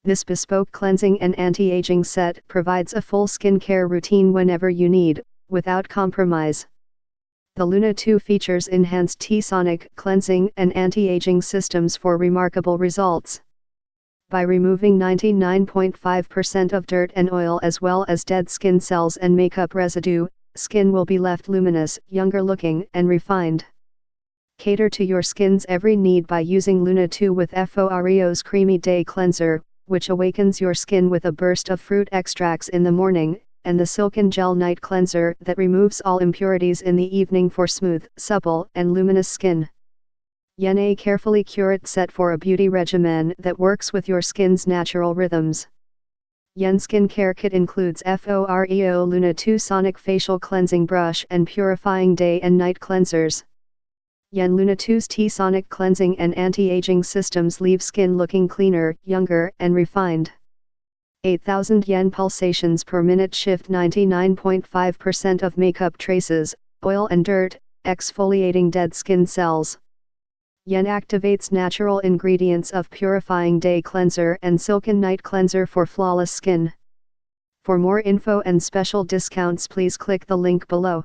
This bespoke cleansing and anti-aging set provides a full skincare routine whenever you need, without compromise. The Luna 2 features enhanced T-sonic cleansing and anti-aging systems for remarkable results. By removing 99.5% of dirt and oil as well as dead skin cells and makeup residue, skin will be left luminous, younger looking, and refined. Cater to your skin's every need by using Luna 2 with Foreo's Creamy Day Cleanser, which awakens your skin with a burst of fruit extracts in the morning, and the Silken Gel Night Cleanser that removes all impurities in the evening for smooth, supple, and luminous skin. Yen a carefully curated set for a beauty regimen that works with your skin's natural rhythms. Yen Skincare Kit includes Foreo Luna 2 Sonic Facial Cleansing Brush and Purifying Day and Night Cleansers. Yen Luna 2's T-Sonic Cleansing and Anti-Aging Systems leave skin looking cleaner, younger, and refined. 8,000 yen pulsations per minute shift 99.5% of makeup traces, oil and dirt, exfoliating dead skin cells. Yen activates natural ingredients of Purifying Day Cleanser and Silken Night Cleanser for flawless skin. For more info and special discounts, please click the link below.